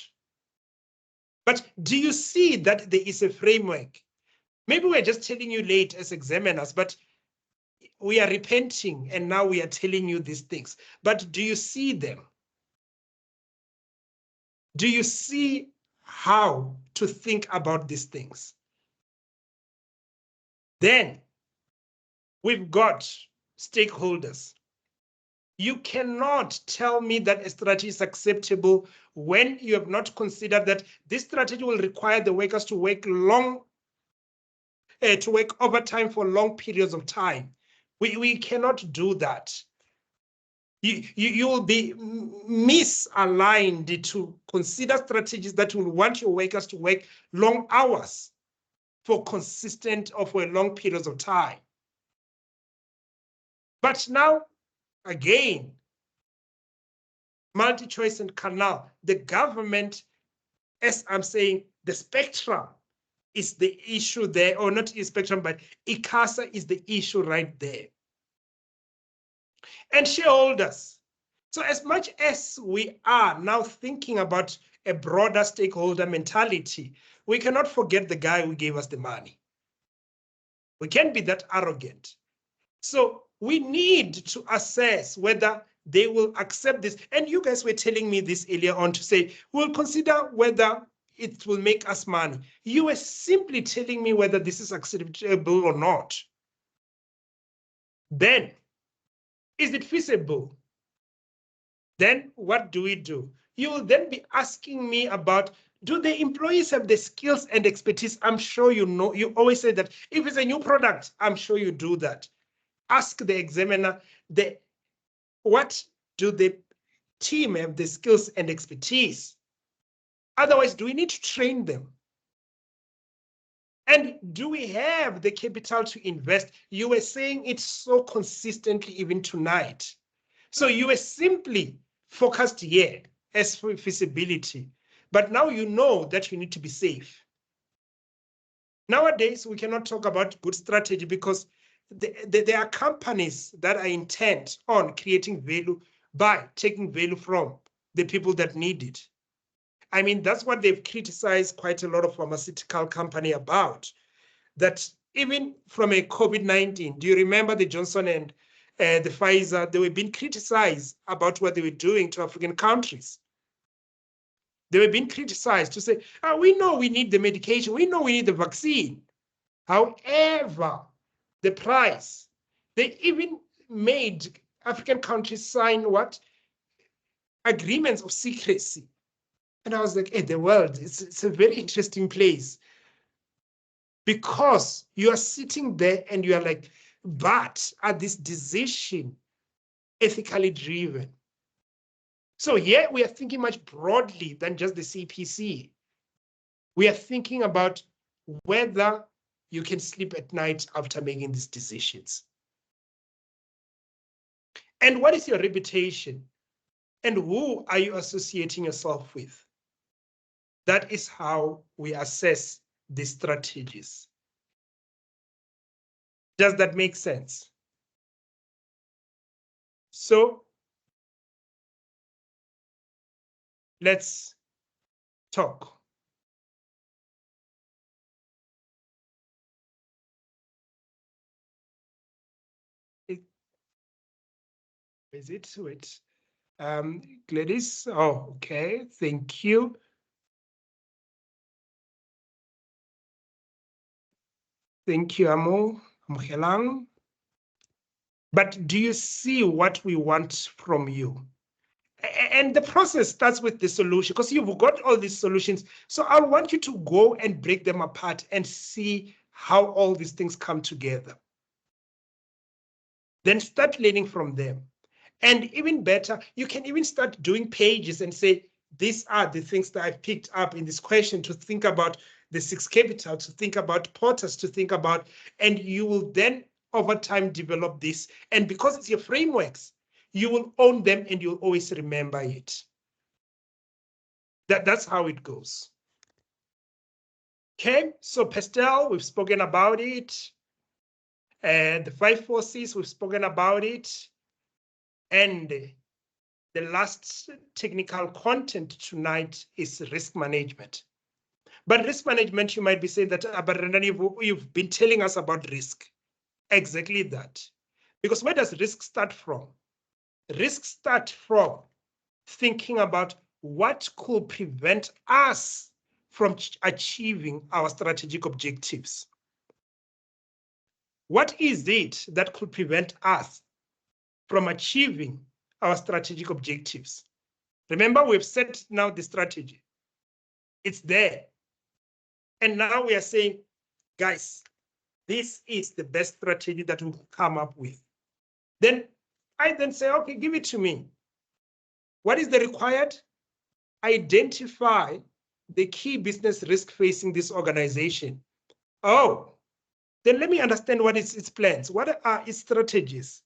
But do you see that there is a framework? Maybe we're just telling you late as examiners, but we are repenting and now we are telling you these things. But do you see them? Do you see how to think about these things? Then we've got stakeholders. You cannot tell me that a strategy is acceptable when you have not considered that this strategy will require the workers to work overtime for long periods of time. We cannot do that. You will be misaligned to consider strategies that will want your workers to work long hours for consistent or for long periods of time. But now, again, multi-choice and canal, the government, as I'm saying, the spectrum is the issue there, or not the spectrum, but ICASA is the issue right there. And shareholders. So as much as we are now thinking about a broader stakeholder mentality, we cannot forget the guy who gave us the money. We can't be that arrogant. So we need to assess whether they will accept this. And you guys were telling me this earlier on to say, we'll consider whether it will make us money. You were simply telling me whether this is acceptable or not. Then, is it feasible? Then what do? You will then be asking me about, do the employees have the skills and expertise? I'm sure you know, you always say that. If it's a new product, I'm sure you do that. Ask the examiner, what do the team have the skills and expertise? Otherwise, do we need to train them? And do we have the capital to invest? You were saying it so consistently even tonight. So you were simply focused here as for feasibility, but now you know that you need to be safe. Nowadays, we cannot talk about good strategy because there are companies that are intent on creating value by taking value from the people that need it. I mean, that's what they've criticized quite a lot of pharmaceutical company about, that even from a COVID-19, do you remember the Johnson and the Pfizer? They were being criticized about what they were doing to African countries. They were being criticized to say, oh, we know we need the medication, we know we need the vaccine. However, the price, they even made African countries sign what? Agreements of secrecy. And I was like, hey, the world, it's a very interesting place. Because you are sitting there and you are like, but are this decision ethically driven? So here we are thinking much broadly than just the CPC. We are thinking about whether you can sleep at night after making these decisions. And what is your reputation? And who are you associating yourself with? That is how we assess the strategies. Does that make sense? So let's talk. Is it? Wait. Gladys, oh, okay, thank you. Thank you, Amo, Mkhelang. But do you see what we want from you? And the process starts with the solution, because you've got all these solutions. So I want you to go and break them apart and see how all these things come together. Then start learning from them. And even better, you can even start doing pages and say, these are the things that I've picked up in this question to think about, the 6 capital, to think about Porters, to think about, and you will then over time develop this. And because it's your frameworks, you will own them and you'll always remember it. That's how it goes. Okay, so pastel, we've spoken about it. And the 5 forces, we've spoken about it. And the last technical content tonight is risk management. But risk management, you might be saying that, but you've been telling us about risk. Exactly that. Because where does risk start from? Risk starts from thinking about what could prevent us from achieving our strategic objectives. What is it that could prevent us from achieving our strategic objectives? Remember, we've set now the strategy. It's there. And now we are saying, guys, this is the best strategy that we'll come up with. Then I then say, okay, give it to me. What is the required? Identify the key business risk facing this organization. Oh, then let me understand what is its plans. What are its strategies?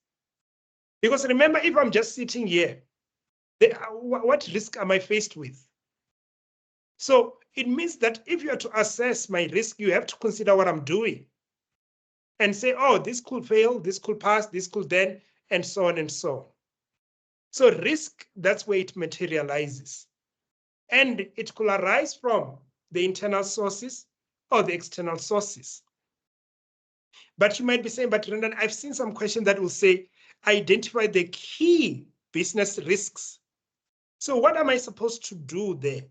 Because remember, if I'm just sitting here, what risk am I faced with? So it means that if you are to assess my risk, you have to consider what I'm doing and say, oh, this could fail, this could pass, this could then, and so on and so on. So risk, that's where it materializes. And it could arise from the internal sources or the external sources. But you might be saying, but Rendan, I've seen some questions that will say, identify the key business risks. So what am I supposed to do there?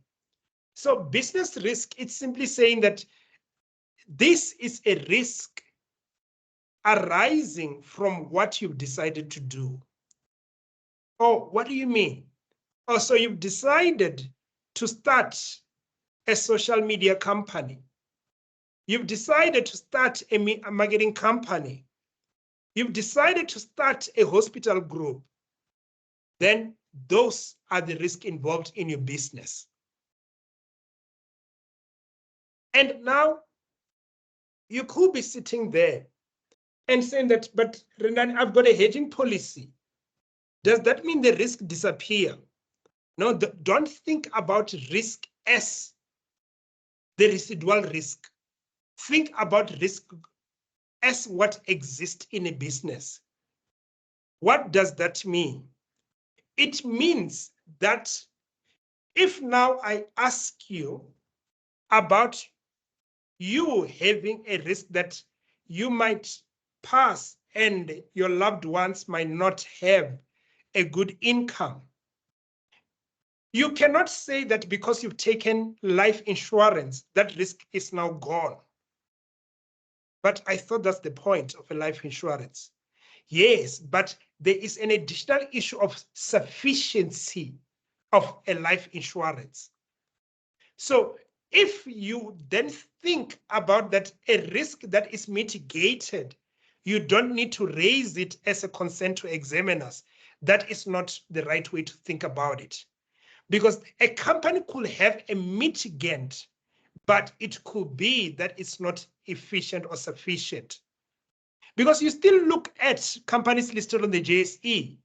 So business risk, it's simply saying that this is a risk arising from what you've decided to do. Oh, what do you mean? Oh, so you've decided to start a social media company. You've decided to start a marketing company. You've decided to start a hospital group. Then those are the risks involved in your business. And now you could be sitting there and saying that, but Rendani, I've got a hedging policy. Does that mean the risk disappear? No, don't think about risk as the residual risk. Think about risk as what exists in a business. What does that mean? It means that if now I ask you about you having a risk that you might pass and your loved ones might not have a good income, you cannot say that because you've taken life insurance, that risk is now gone. But I thought that's the point of a life insurance. Yes, but there is an additional issue of sufficiency of a life insurance. So if you then think about that, a risk that is mitigated, you don't need to raise it as a concern to examiners. That is not the right way to think about it. Because a company could have a mitigant, but it could be that it's not efficient or sufficient. Because you still look at companies listed on the JSE,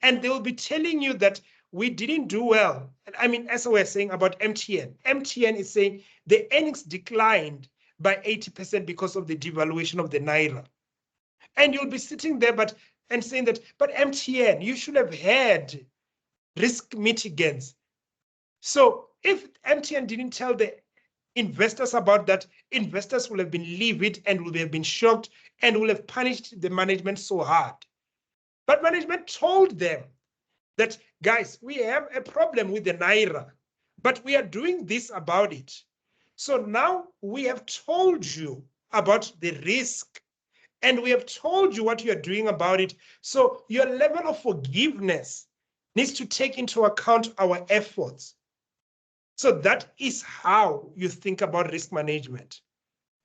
and they will be telling you that we didn't do well. I mean, as we're saying about MTN, MTN is saying the earnings declined by 80% because of the devaluation of the Naira. And you'll be sitting there and saying that, but MTN, you should have had risk mitigants. So if MTN didn't tell the investors about that, investors will have been livid and will have been shocked and will have punished the management so hard. But management told them that, guys, we have a problem with the Naira, but we are doing this about it. So now we have told you about the risk and we have told you what you are doing about it. So your level of forgiveness needs to take into account our efforts. So that is how you think about risk management.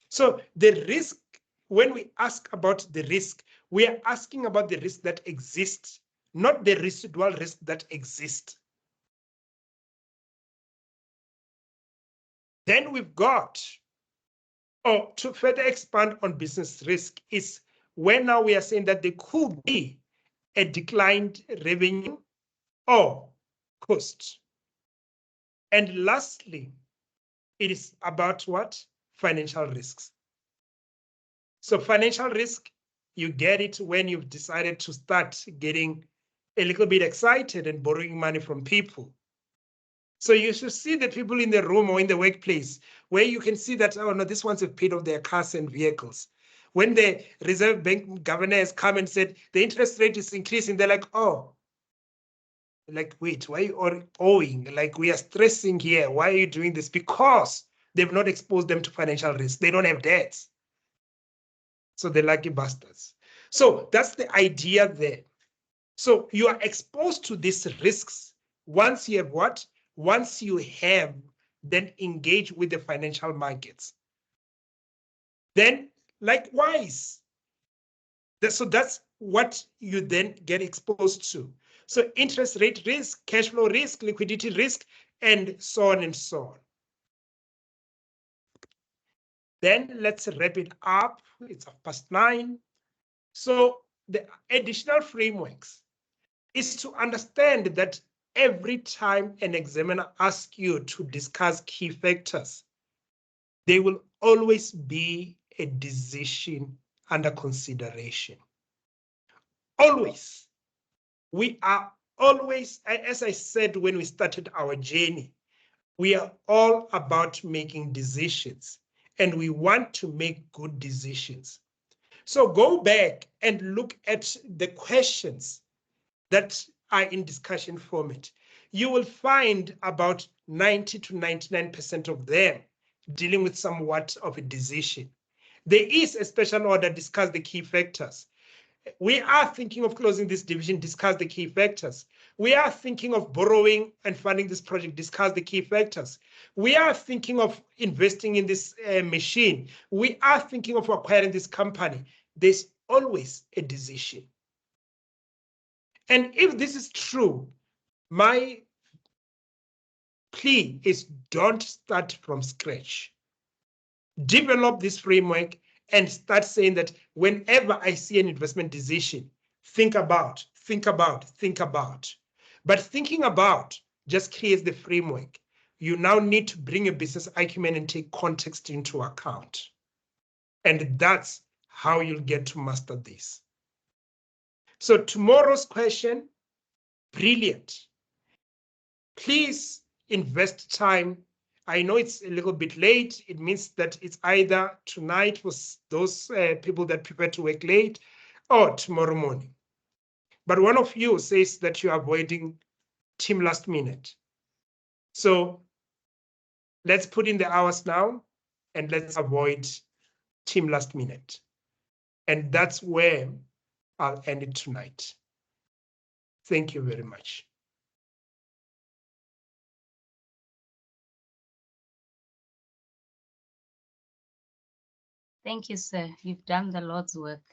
So the risk, when we ask about the risk, we are asking about the risk that exists, not the residual risk that exists. Then we've got, to further expand on business risk, is when now we are saying that there could be a declined revenue or cost. And lastly, it is about what? Financial risks. So financial risk, you get it when you've decided to start getting a little bit excited and borrowing money from people. So you should see the people in the room or in the workplace where you can see that, oh no, these ones have paid off their cars and vehicles. When the Reserve Bank governor has come and said the interest rate is increasing, they're like, oh, like, wait, why are you owing? Like, we are stressing here. Why are you doing this? Because they've not exposed them to financial risk. They don't have debts. So they're lucky bastards. So that's the idea there. So you are exposed to these risks once you have what? Once you have then engage with the financial markets. Then likewise, so that's what you then get exposed to. So interest rate risk, cash flow risk, liquidity risk, and so on and so on. Then let's wrap it up. It's 9:30. So the additional frameworks is to understand that every time an examiner asks you to discuss key factors, there will always be a decision under consideration. Always. We are always, as I said when we started our journey, we are all about making decisions and we want to make good decisions. So go back and look at the questions that are in discussion format. You will find about 90 to 99% of them dealing with somewhat of a decision. There is a special order, discuss the key factors. We are thinking of closing this division, discuss the key factors. We are thinking of borrowing and funding this project. Discuss the key factors. We are thinking of investing in this machine. We are thinking of acquiring this company. There's always a decision. And if this is true, my plea is don't start from scratch. Develop this framework and start saying that whenever I see an investment decision, think about. But thinking about just creates the framework. You now need to bring a business acumen and take context into account. And that's how you'll get to master this. So tomorrow's question, brilliant. Please invest time. I know it's a little bit late. It means that it's either tonight for those people that prefer to work late or tomorrow morning. But one of you says that you're avoiding team last minute. So let's put in the hours now and let's avoid team last minute. And that's where I'll end it tonight. Thank you very much. Thank you, sir. You've done the Lord's work.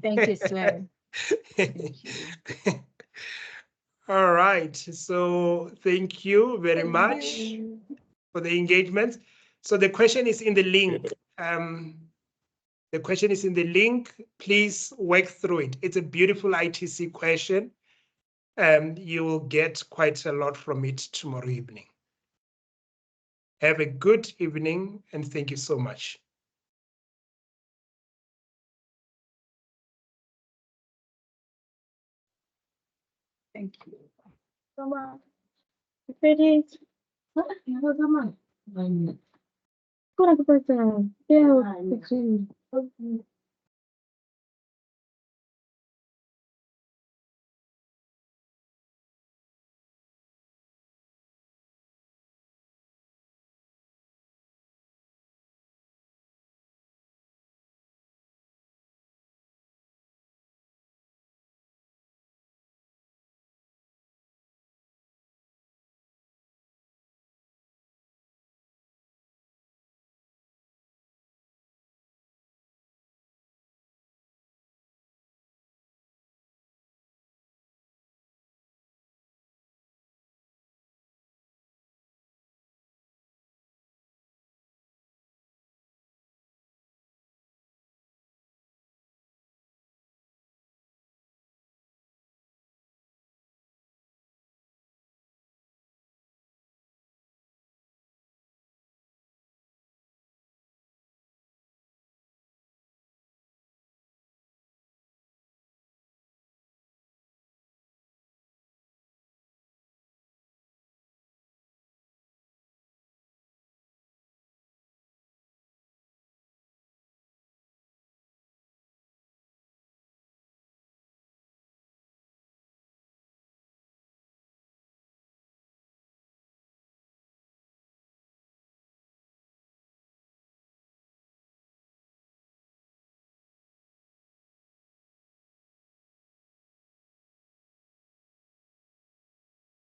Thank you, sir. Thank you. All right. So thank you very much for the engagement. So the question is in the link. The question is in the link. Please work through it. It's a beautiful ITC question. You will get quite a lot from it tomorrow evening. Have a good evening and thank you so much. Thank you. Come on. Ready? Come on. Go to the person. Yeah.